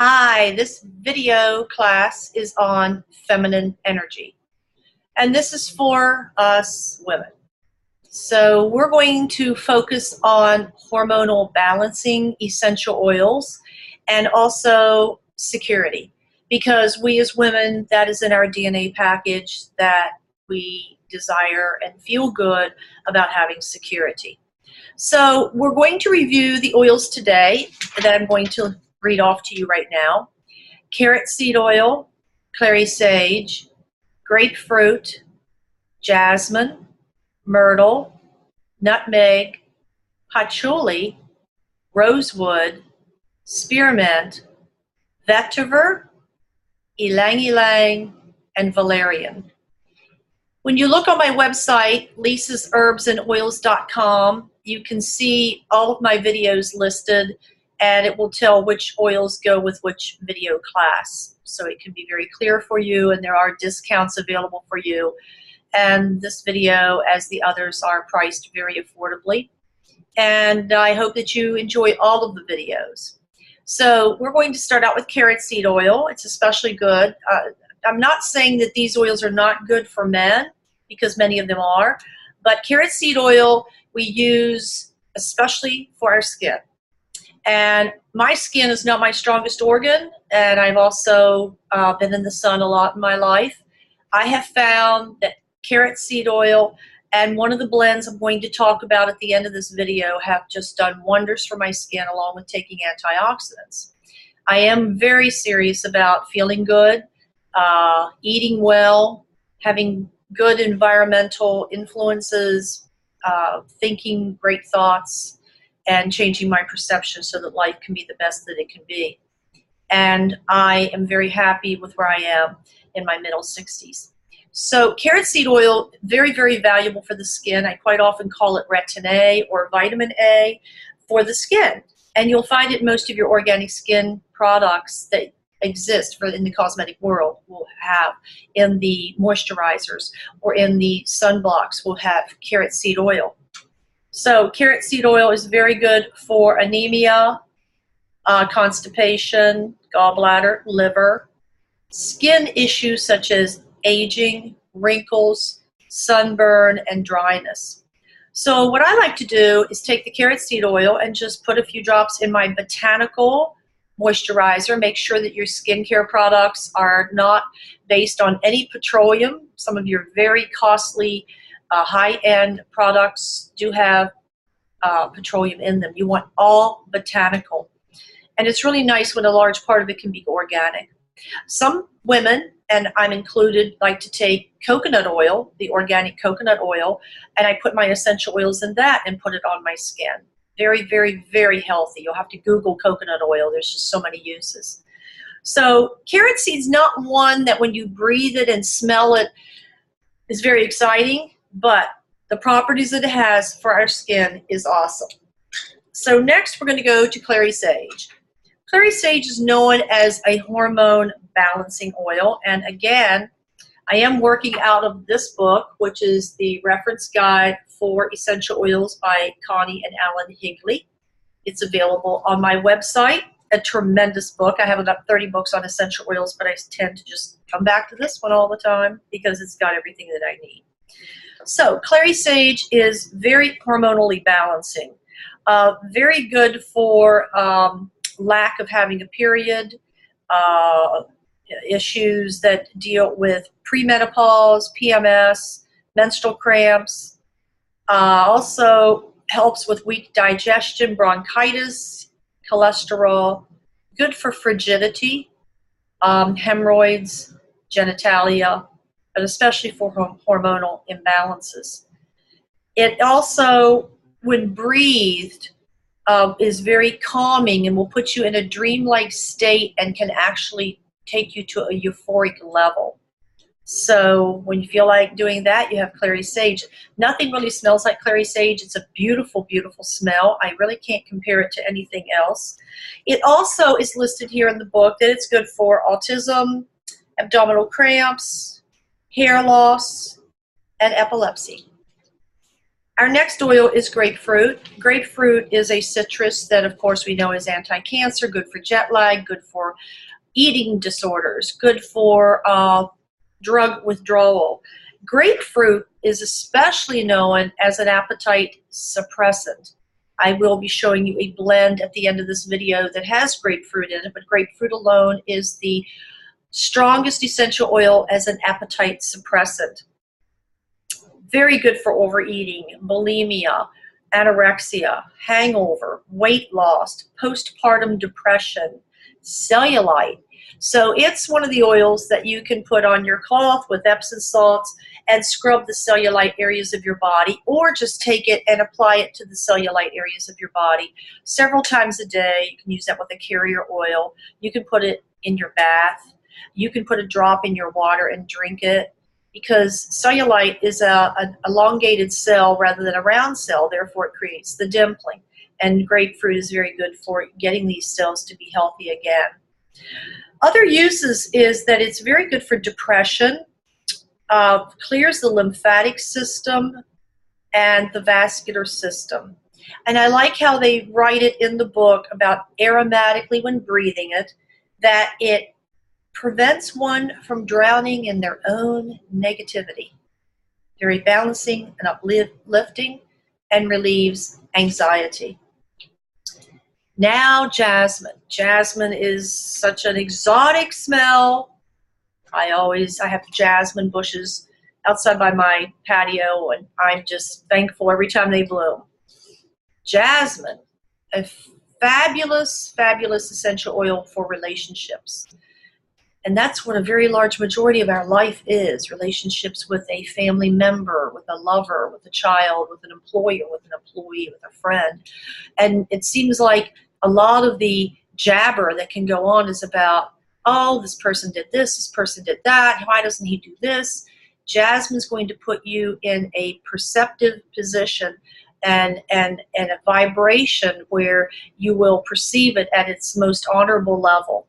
Hi, this video class is on feminine energy, and this is for us women. So we're going to focus on hormonal balancing, essential oils, and also security, because we as women, that is in our DNA package that we desire and feel good about having security. So we're going to review the oils today that I'm going to read off to you right now. Carrot seed oil, clary sage, grapefruit, jasmine, myrtle, nutmeg, patchouli, rosewood, spearmint, vetiver, ylang, and valerian. When you look on my website, lisasherbsandoils.com, you can see all of my videos listed, and it will tell which oils go with which video class. So it can be very clear for you, and there are discounts available for you. And this video, as the others, are priced very affordably. And I hope that you enjoy all of the videos. So we're going to start out with carrot seed oil. It's especially good. I'm not saying that these oils are not good for men, because many of them are, but carrot seed oil we use especially for our skin. And my skin is not my strongest organ, and I've also been in the sun a lot in my life. I have found that carrot seed oil and one of the blends I'm going to talk about at the end of this video have just done wonders for my skin, along with taking antioxidants. I am very serious about feeling good, eating well, having good environmental influences, thinking great thoughts, and changing my perception so that life can be the best that it can be. And I am very happy with where I am in my middle 60s. So carrot seed oil, very, very valuable for the skin. I quite often call it retin A or vitamin A for the skin. And you'll find it in most of your organic skin products that exist in the cosmetic world. Will have in the moisturizers or in the sunblocks will have carrot seed oil. So carrot seed oil is very good for anemia, constipation, gallbladder, liver, skin issues such as aging, wrinkles, sunburn, and dryness. So what I like to do is take the carrot seed oil and just put a few drops in my botanical moisturizer. Make sure that your skincare products are not based on any petroleum. Some of your very costly high-end products do have petroleum in them. You want all botanical. And it's really nice when a large part of it can be organic. Some women, and I'm included, like to take coconut oil, the organic coconut oil, and I put my essential oils in that and put it on my skin. Very, very, very healthy. You'll have to Google coconut oil. There's just so many uses. So carrot seed's not one that when you breathe it and smell it is very exciting, but the properties that it has for our skin is awesome. So next we're going to go to clary sage. Clary sage is known as a hormone balancing oil, and again, I am working out of this book, which is the reference guide for essential oils by Connie and Alan Higley. It's available on my website, a tremendous book. I have about 30 books on essential oils, but I tend to just come back to this one all the time because it's got everything that I need. So clary sage is very hormonally balancing, very good for lack of having a period, issues that deal with premenopause, PMS, menstrual cramps. Also helps with weak digestion, bronchitis, cholesterol, good for frigidity, hemorrhoids, genitalia, but especially for hormonal imbalances. It also, when breathed, is very calming and will put you in a dreamlike state and can actually take you to a euphoric level. So when you feel like doing that, you have clary sage. Nothing really smells like clary sage. It's a beautiful, beautiful smell. I really can't compare it to anything else. It also is listed here in the book that it's good for autism, abdominal cramps, hair loss, and epilepsy. Our next oil is grapefruit. Grapefruit is a citrus that, of course, we know is anti-cancer, good for jet lag, good for eating disorders, good for drug withdrawal. Grapefruit is especially known as an appetite suppressant. I will be showing you a blend at the end of this video that has grapefruit in it, but grapefruit alone is the strongest essential oil as an appetite suppressant. Very good for overeating, bulimia, anorexia, hangover, weight loss, postpartum depression, cellulite. So it's one of the oils that you can put on your cloth with Epsom salts and scrub the cellulite areas of your body, or just take it and apply it to the cellulite areas of your body several times a day. You can use that with a carrier oil. You can put it in your bath. You can put a drop in your water and drink it, because cellulite is an elongated cell rather than a round cell, therefore it creates the dimpling. And grapefruit is very good for getting these cells to be healthy again. Other uses is that it's very good for depression, clears the lymphatic system and the vascular system. And I like how they write it in the book about aromatically when breathing it, that it prevents one from drowning in their own negativity. Very balancing and uplifting, and relieves anxiety. Now, jasmine. Jasmine is such an exotic smell. I have jasmine bushes outside by my patio, and I'm just thankful every time they bloom. Jasmine, a fabulous, fabulous essential oil for relationships. And that's what a very large majority of our life is, relationships with a family member, with a lover, with a child, with an employer, with an employee, with a friend. And it seems like a lot of the jabber that can go on is about, oh, this person did this person did that, why doesn't he do this? Jasmine's going to put you in a perceptive position and a vibration where you will perceive it at its most honorable level.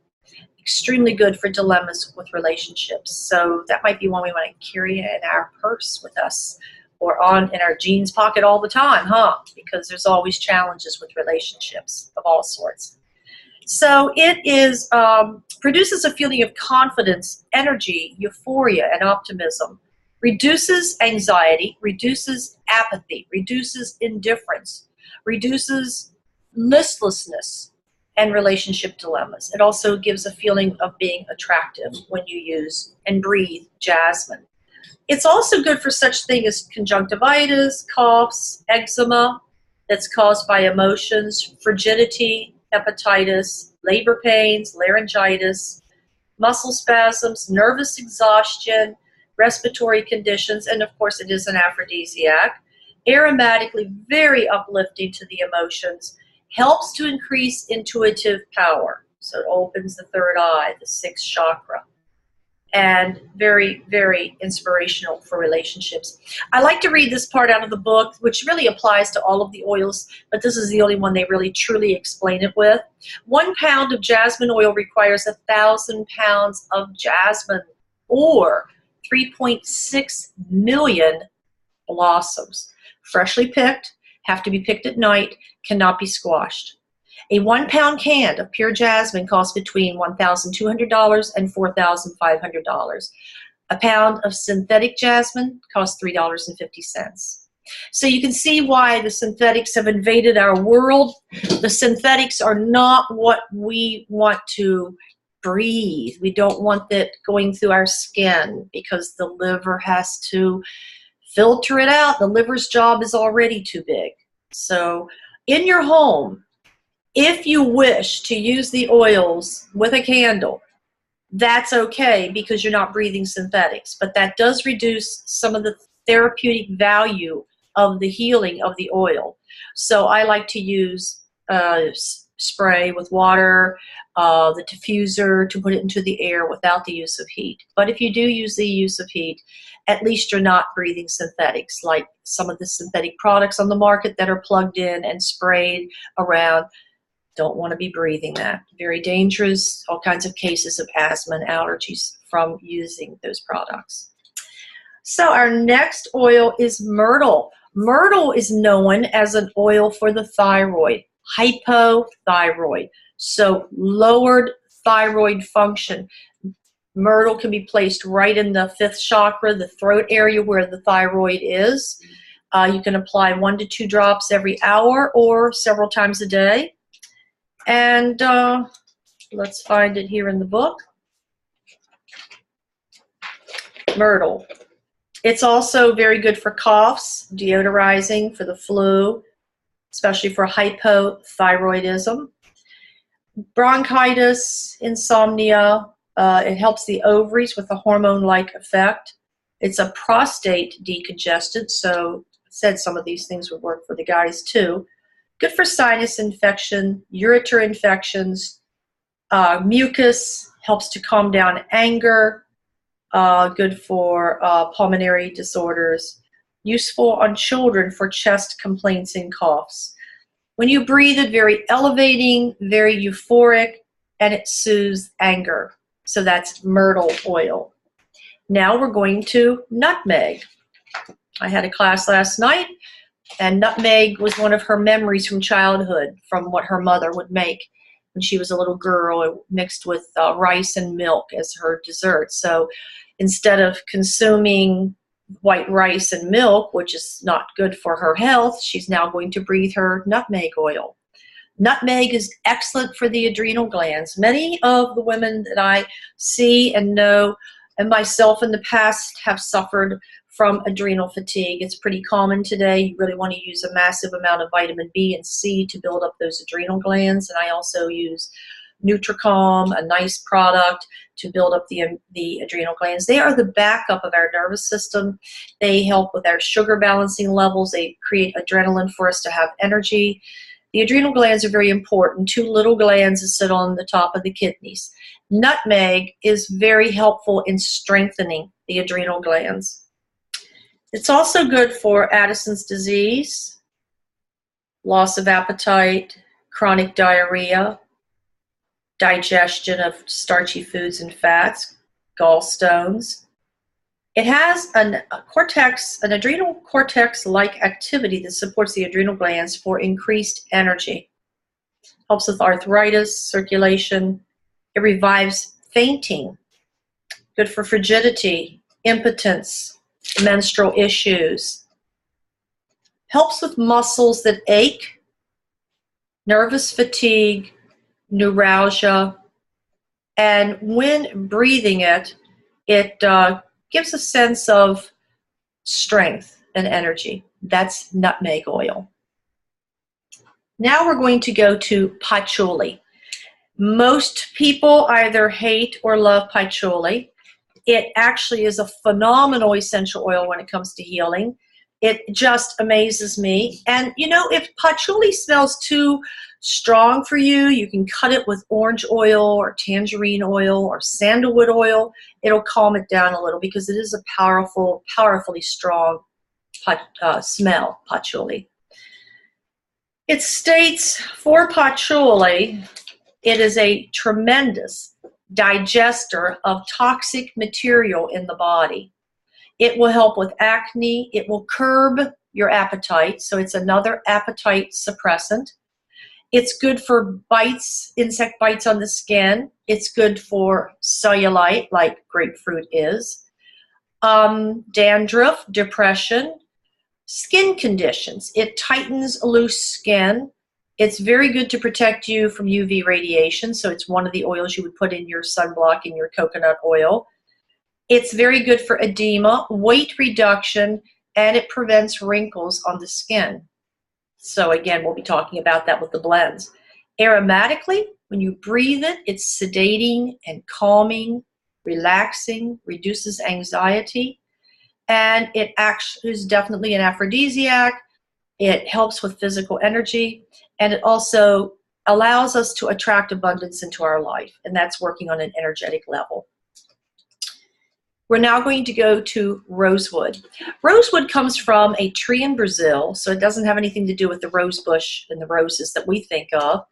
Extremely good for dilemmas with relationships. So that might be one we want to carry in our purse with us, or in our jeans pocket all the time, because there's always challenges with relationships of all sorts. So it is produces a feeling of confidence, energy, euphoria, and optimism. Reduces anxiety, reduces apathy, reduces indifference, reduces listlessness, and relationship dilemmas. It also gives a feeling of being attractive when you use and breathe jasmine. It's also good for such things as conjunctivitis, coughs, eczema that's caused by emotions, frigidity, hepatitis, labor pains, laryngitis, muscle spasms, nervous exhaustion, respiratory conditions, and of course it is an aphrodisiac. Aromatically very uplifting to the emotions. Helps to increase intuitive power. So it opens the third eye, the sixth chakra. And very, very inspirational for relationships. I like to read this part out of the book, which really applies to all of the oils, but this is the only one they really truly explain it with. 1 pound of jasmine oil requires 1,000 pounds of jasmine, or 3.6 million blossoms. Freshly picked, have to be picked at night, cannot be squashed. A 1 pound can of pure jasmine costs between $1,200 and $4,500. A pound of synthetic jasmine costs $3.50. So you can see why the synthetics have invaded our world. The synthetics are not what we want to breathe. We don't want that going through our skin, because the liver has to filter it out. The liver's job is already too big. So in your home, if you wish to use the oils with a candle, that's okay, because you're not breathing synthetics. But that does reduce some of the therapeutic value of the healing of the oil. So I like to use spray with water, the diffuser, to put it into the air without the use of heat. But if you do use the use of heat, at least you're not breathing synthetics, like some of the synthetic products on the market that are plugged in and sprayed around. Don't want to be breathing that. Very dangerous. All kinds of cases of asthma and allergies from using those products. So our next oil is myrtle. Myrtle is known as an oil for the thyroid, hypothyroid, so lowered thyroid function. Myrtle can be placed right in the 5th chakra, the throat area where the thyroid is. You can apply 1 to 2 drops every hour or several times a day. And let's find it here in the book. Myrtle. It's also very good for coughs, deodorizing for the flu, especially for hypothyroidism. Bronchitis, insomnia. It helps the ovaries with a hormone-like effect. It's a prostate decongestant, so I said some of these things would work for the guys too. Good for sinus infection, ureter infections, mucus, helps to calm down anger, good for pulmonary disorders, useful on children for chest complaints and coughs. When you breathe it, very elevating, very euphoric, and it soothes anger. So that's myrtle oil. Now we're going to nutmeg. I had a class last night, and nutmeg was one of her memories from childhood, from what her mother would make when she was a little girl, mixed with rice and milk as her dessert. So instead of consuming white rice and milk, which is not good for her health, she's now going to breathe her nutmeg oil. Nutmeg is excellent for the adrenal glands. Many of the women that I see and know, and myself in the past, have suffered from adrenal fatigue. It's pretty common today. You really want to use a massive amount of vitamin B and C to build up those adrenal glands. And I also use Nutricom, a nice product to build up the adrenal glands. They are the backup of our nervous system. They help with our sugar balancing levels. They create adrenaline for us to have energy. The adrenal glands are very important. 2 little glands that sit on the top of the kidneys. Nutmeg is very helpful in strengthening the adrenal glands. It's also good for Addison's disease, loss of appetite, chronic diarrhea, digestion of starchy foods and fats, gallstones. It has an adrenal cortex-like activity that supports the adrenal glands for increased energy. Helps with arthritis, circulation. It revives fainting. Good for frigidity, impotence, menstrual issues. Helps with muscles that ache, nervous fatigue, neuralgia. And when breathing it, it gives a sense of strength and energy. That's nutmeg oil. Now we're going to go to patchouli. Most people either hate or love patchouli. It actually is a phenomenal essential oil when it comes to healing. It just amazes me. And you know, if patchouli smells too strong for you, you can cut it with orange oil or tangerine oil or sandalwood oil. It'll calm it down a little because it is a powerfully strong smell, patchouli. It states for patchouli, it is a tremendous digester of toxic material in the body. It will help with acne. It will curb your appetite, so it's another appetite suppressant. It's good for bites, insect bites on the skin. It's good for cellulite, like grapefruit is. Dandruff, depression, skin conditions. It tightens loose skin. It's very good to protect you from UV radiation, so it's one of the oils you would put in your sunblock in your coconut oil. It's very good for edema, weight reduction, and it prevents wrinkles on the skin. So again, we'll be talking about that with the blends. Aromatically, when you breathe it, it's sedating and calming, relaxing, reduces anxiety, and it actually is definitely an aphrodisiac. It helps with physical energy, and it also allows us to attract abundance into our life, and that's working on an energetic level. We're now going to go to rosewood. Rosewood comes from a tree in Brazil, so it doesn't have anything to do with the rose bush and the roses that we think of.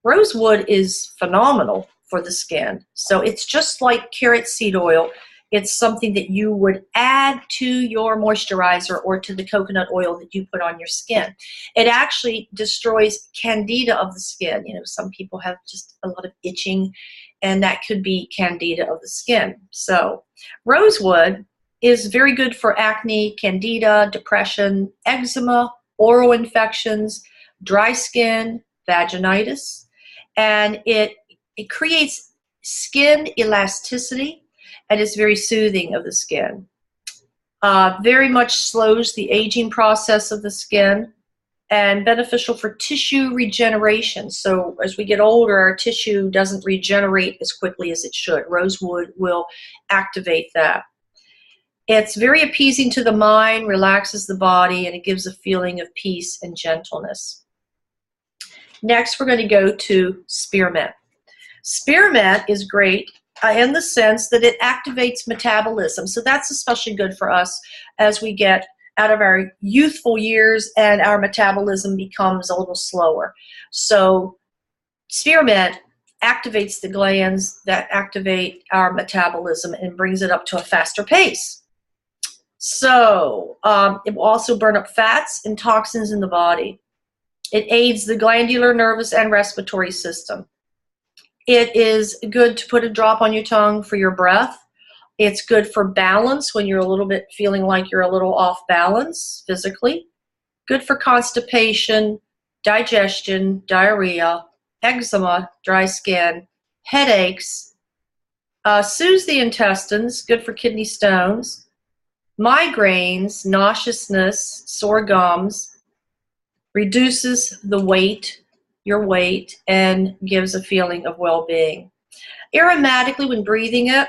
Rosewood is phenomenal for the skin. So it's just like carrot seed oil. It's something that you would add to your moisturizer or to the coconut oil that you put on your skin. It actually destroys candida of the skin. You know, some people have just a lot of itching, and that could be candida of the skin. So rosewood is very good for acne, candida, depression, eczema, oral infections, dry skin, vaginitis, and it creates skin elasticity, and is very soothing of the skin. Very much slows the aging process of the skin, and beneficial for tissue regeneration. So as we get older, our tissue doesn't regenerate as quickly as it should. Rosewood will activate that. It's very appeasing to the mind, relaxes the body, and it gives a feeling of peace and gentleness. Next, we're going to go to spearmint. Spearmint is great in the sense that it activates metabolism. So that's especially good for us as we get out of our youthful years and our metabolism becomes a little slower. So spearmint activates the glands that activate our metabolism and brings it up to a faster pace. So it will also burn up fats and toxins in the body. It aids the glandular, nervous, and respiratory system. It is good to put a drop on your tongue for your breath. It's good for balance when you're a little bit feeling like you're a little off balance physically. Good for constipation, digestion, diarrhea, eczema, dry skin, headaches, soothes the intestines, good for kidney stones, migraines, nauseousness, sore gums, reduces the weight, your weight, and gives a feeling of well-being. Aromatically, when breathing it,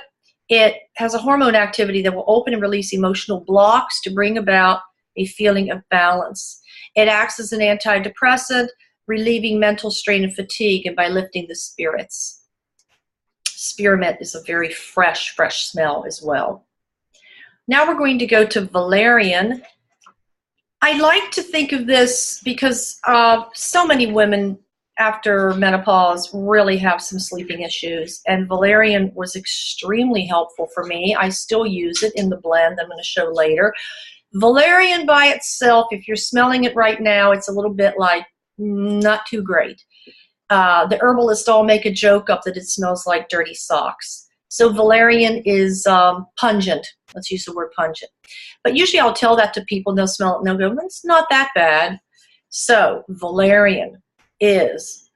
it has a hormone activity that will open and release emotional blocks to bring about a feeling of balance. It acts as an antidepressant, relieving mental strain and fatigue, and by lifting the spirits. Spearmint is a very fresh smell as well. Now we're going to go to valerian. I like to think of this because so many women after menopause really have some sleeping issues, and valerian was extremely helpful for me. I still use it in the blend I'm going to show later. Valerian by itself, if you're smelling it right now, it's a little bit like not too great. The herbalists all make a joke up that it smells like dirty socks. So valerian is pungent. Let's use the word pungent. But usually I'll tell that to people, and they'll smell it and they'll go, it's not that bad. So valerian is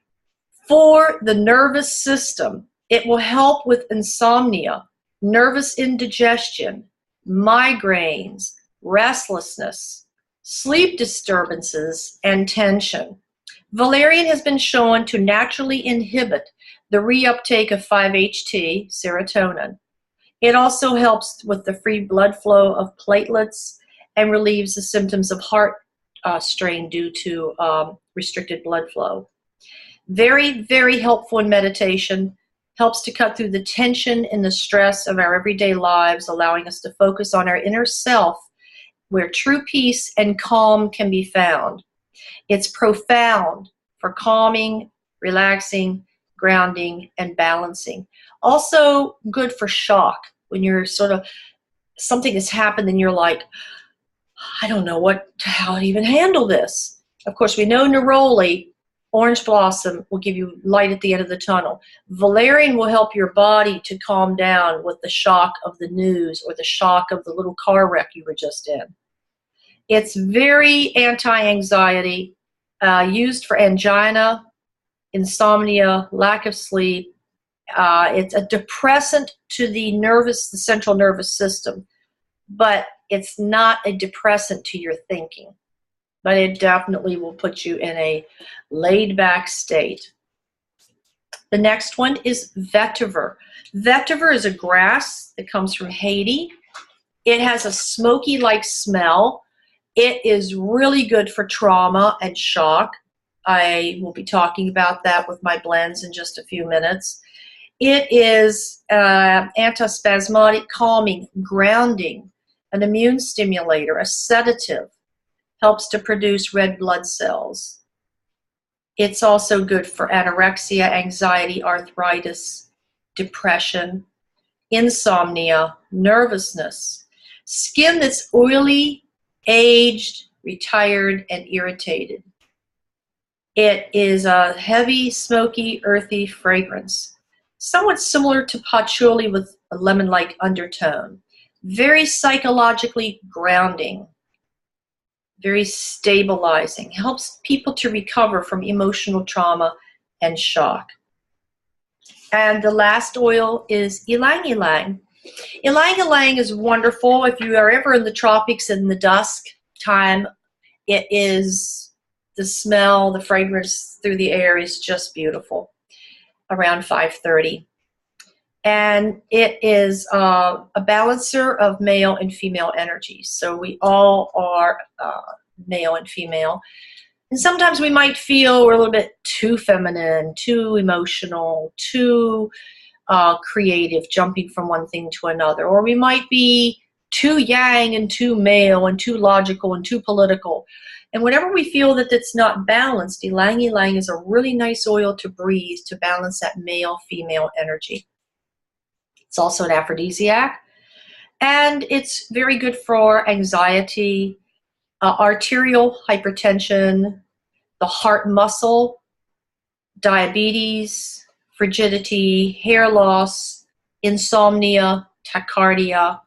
for the nervous system. It will help with insomnia, nervous indigestion, migraines, restlessness, sleep disturbances, and tension. Valerian has been shown to naturally inhibit the reuptake of 5-HT, serotonin. It also helps with the free blood flow of platelets and relieves the symptoms of heart strain due to restricted blood flow. Very, very helpful in meditation. Helps to cut through the tension and the stress of our everyday lives, allowing us to focus on our inner self where true peace and calm can be found. It's profound for calming, relaxing, grounding, and balancing. Also good for shock when you're sort of, something has happened and you're like, I don't know how to even handle this. Of course, we know neroli, orange blossom, will give you light at the end of the tunnel. Valerian will help your body to calm down with the shock of the news or the shock of the little car wreck you were just in. It's very anti-anxiety, used for angina, insomnia, lack of sleep. It's a depressant to the central nervous system, but it's not a depressant to your thinking. But it definitely will put you in a laid-back state. The next one is vetiver. Vetiver is a grass that comes from Haiti. It has a smoky-like smell. It is really good for trauma and shock. I will be talking about that with my blends in just a few minutes. It is antispasmodic, calming, grounding, an immune stimulator, a sedative, helps to produce red blood cells. It's also good for anorexia, anxiety, arthritis, depression, insomnia, nervousness, skin that's oily, aged, retired, and irritated. It is a heavy, smoky, earthy fragrance, somewhat similar to patchouli with a lemon-like undertone. Very psychologically grounding, very stabilizing, helps people to recover from emotional trauma and shock. And the last oil is Ylang Ylang. Ylang Ylang is wonderful if you are ever in the tropics in the dusk time. It is the smell, the fragrance through the air is just beautiful around 5:30. And it is a balancer of male and female energies. So we all are male and female. And sometimes we might feel we're a little bit too feminine, too emotional, too creative, jumping from one thing to another. Or we might be too yang and too male and too logical and too political. And whenever we feel that it's not balanced, Ylang Ylang is a really nice oil to breathe to balance that male-female energy. It's also an aphrodisiac, and it's very good for anxiety, arterial hypertension, the heart muscle, diabetes, frigidity, hair loss, insomnia, tachycardia,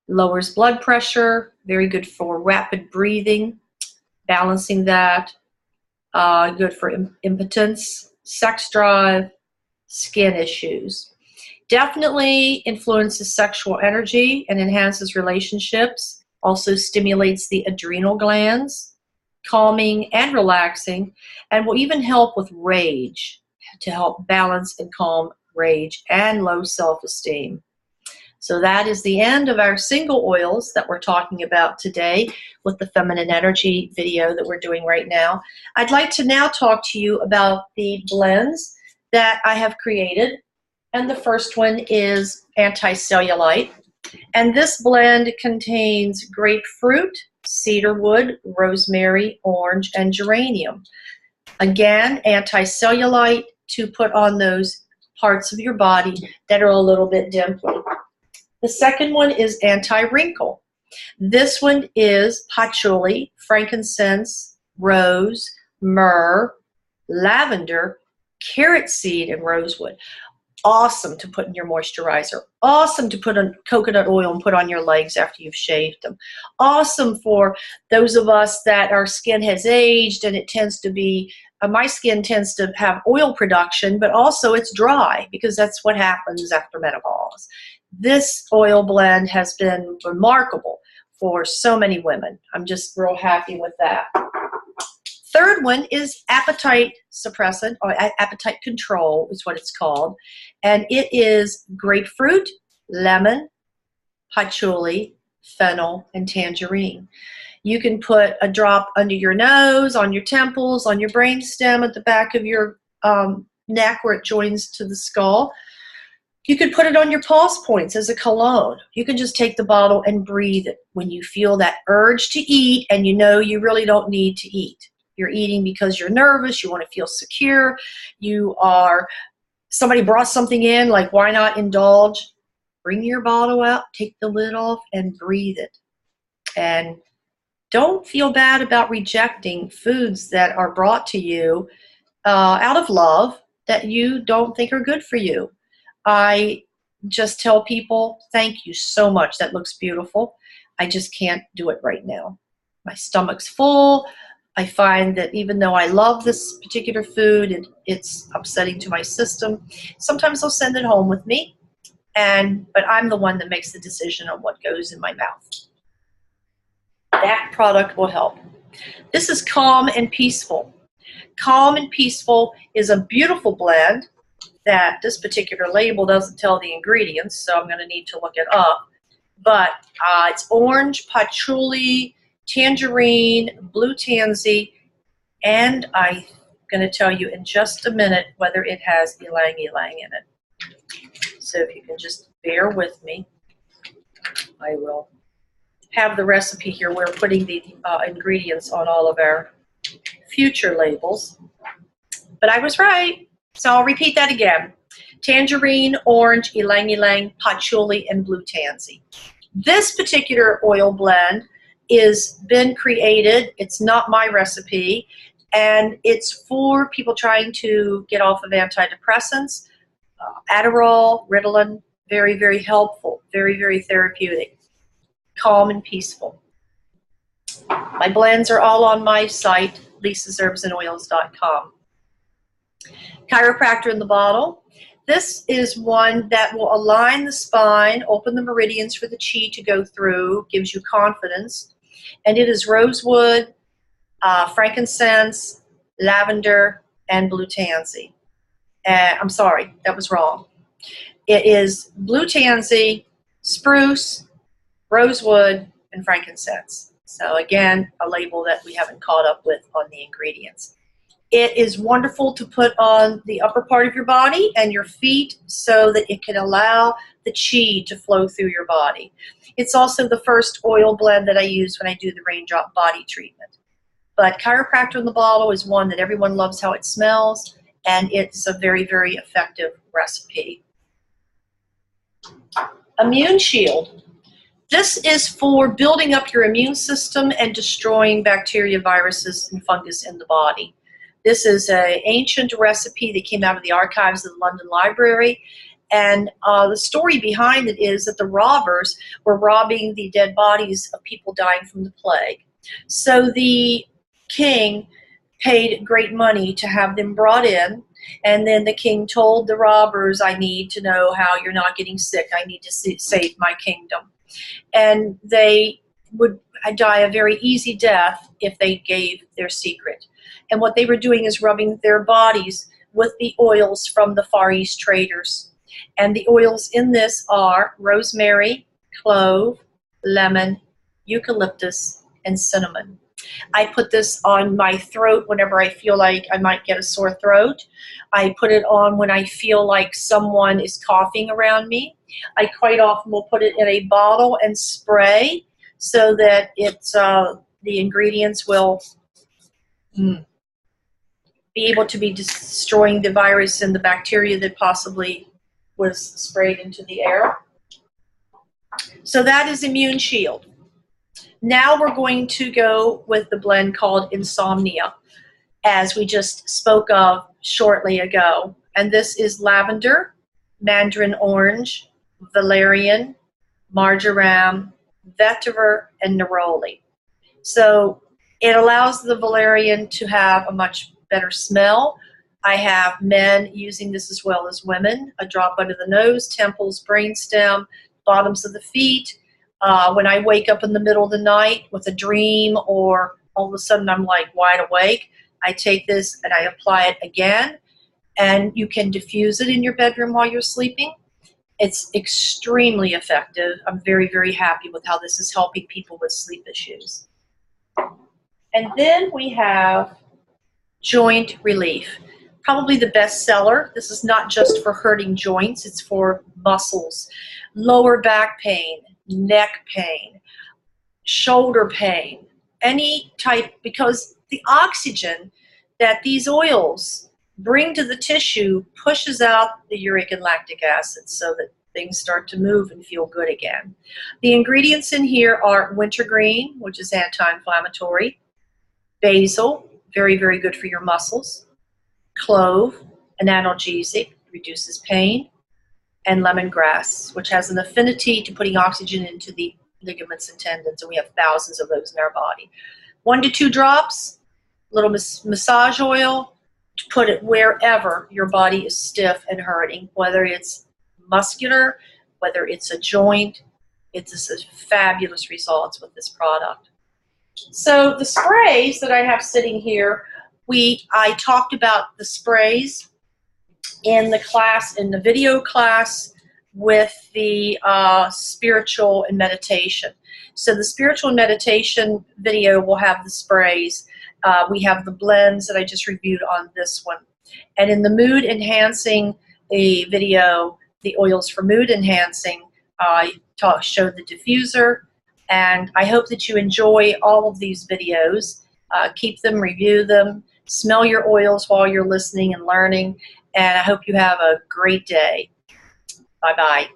lowers blood pressure, very good for rapid breathing, balancing that, good for impotence, sex drive, skin issues. Definitely influences sexual energy and enhances relationships, also stimulates the adrenal glands, calming and relaxing, and will even help with rage, to help balance and calm rage and low self-esteem. So that is the end of our single oils that we're talking about today with the feminine energy video that we're doing right now. I'd like to now talk to you about the blends that I have created. And the first one is anti-cellulite. And this blend contains grapefruit, cedarwood, rosemary, orange, and geranium. Again, anti-cellulite to put on those parts of your body that are a little bit dimply. The second one is anti-wrinkle. This one is patchouli, frankincense, rose, myrrh, lavender, carrot seed, and rosewood. Awesome to put in your moisturizer. Awesome to put on coconut oil and put on your legs after you've shaved them. Awesome for those of us that our skin has aged and it tends to be, my skin tends to have oil production, but also it's dry because that's what happens after menopause. This oil blend has been remarkable for so many women. I'm just real happy with that. Third one is appetite suppressant, or appetite control is what it's called. And it is grapefruit, lemon, patchouli, fennel, and tangerine. You can put a drop under your nose, on your temples, on your brainstem, at the back of your neck where it joins to the skull. You could put it on your pulse points as a cologne. You can just take the bottle and breathe it when you feel that urge to eat and you know you really don't need to eat. You're eating because you're nervous, you want to feel secure, somebody brought something in, like why not indulge? Bring your bottle out, take the lid off, and breathe it. And don't feel bad about rejecting foods that are brought to you out of love that you don't think are good for you. I just tell people, thank you so much, that looks beautiful. I just can't do it right now. My stomach's full. I find that even though I love this particular food, it's upsetting to my system. Sometimes I'll send it home with me, but I'm the one that makes the decision on what goes in my mouth. That product will help. This is Calm and Peaceful. Calm and Peaceful is a beautiful blend that this particular label doesn't tell the ingredients, so I'm going to need to look it up. But it's orange, patchouli, tangerine, blue tansy, and I'm going to tell you in just a minute whether it has Ylang Ylang in it. So if you can just bear with me, I will have the recipe here. We're putting the ingredients on all of our future labels. But I was right, so I'll repeat that again. tangerine, orange, ylang ylang, patchouli, and blue tansy. This particular oil blend is been created. It's not my recipe, and it's for people trying to get off of antidepressants, Adderall, Ritalin. Very, very helpful, very, very therapeutic, calm and peaceful. My blends are all on my site, lisasherbsandoils.com. Chiropractor in the bottle. This is one that will align the spine, open the meridians for the chi to go through, gives you confidence. And it is rosewood, frankincense, lavender, and blue tansy. I'm sorry, that was wrong. It is blue tansy, spruce, rosewood, and frankincense. So again, a label that we haven't caught up with on the ingredients. It is wonderful to put on the upper part of your body and your feet so that it can allow the chi to flow through your body. It's also the first oil blend that I use when I do the raindrop body treatment. But Chiropractor in the bottle is one that everyone loves how it smells, and it's a very, very effective recipe. Immune Shield. This is for building up your immune system and destroying bacteria, viruses, and fungus in the body. This is an ancient recipe that came out of the archives of the London Library, and the story behind it is that the robbers were robbing the dead bodies of people dying from the plague. So the king paid great money to have them brought in, and then the king told the robbers, I need to know how you're not getting sick. I need to save my kingdom. And they would die a very easy death if they gave their secret. And what they were doing is rubbing their bodies with the oils from the Far East traders. And the oils in this are rosemary, clove, lemon, eucalyptus, and cinnamon. I put this on my throat whenever I feel like I might get a sore throat. I put it on when I feel like someone is coughing around me. I quite often will put it in a bottle and spray so that it's the ingredients will be able to be destroying the virus and the bacteria that possibly was sprayed into the air. So that is Immune Shield. Now we're going to go with the blend called Insomnia, as we just spoke of shortly ago. And this is lavender, mandarin orange, valerian, marjoram, vetiver, and neroli. So it allows the valerian to have a much better smell. I have men using this as well as women. A drop under the nose, temples, brainstem, bottoms of the feet. When I wake up in the middle of the night with a dream, or all of a sudden I'm like wide awake, I take this and I apply it again. And you can diffuse it in your bedroom while you're sleeping. It's extremely effective. I'm very, very happy with how this is helping people with sleep issues. And then we have Joint Relief. Probably the best seller. This is not just for hurting joints, it's for muscles, lower back pain, neck pain, shoulder pain, any type, because the oxygen that these oils bring to the tissue pushes out the uric and lactic acid so that things start to move and feel good again. The ingredients in here are wintergreen, which is anti-inflammatory, basil, very, very good for your muscles, clove, an analgesic, reduces pain, and lemongrass, which has an affinity to putting oxygen into the ligaments and tendons, and we have thousands of those in our body. 1 to 2 drops, little massage oil, to put it wherever your body is stiff and hurting, whether it's muscular, whether it's a joint. It's a fabulous results with this product. So the sprays that I have sitting here, I talked about the sprays in the class, in the video class with the spiritual and meditation. So the spiritual and meditation video will have the sprays. We have the blends that I just reviewed on this one. And in the mood enhancing video, the oils for mood enhancing, I showed the diffuser. And I hope that you enjoy all of these videos. Keep them, review them, smell your oils while you're listening and learning. and I hope you have a great day. Bye-bye.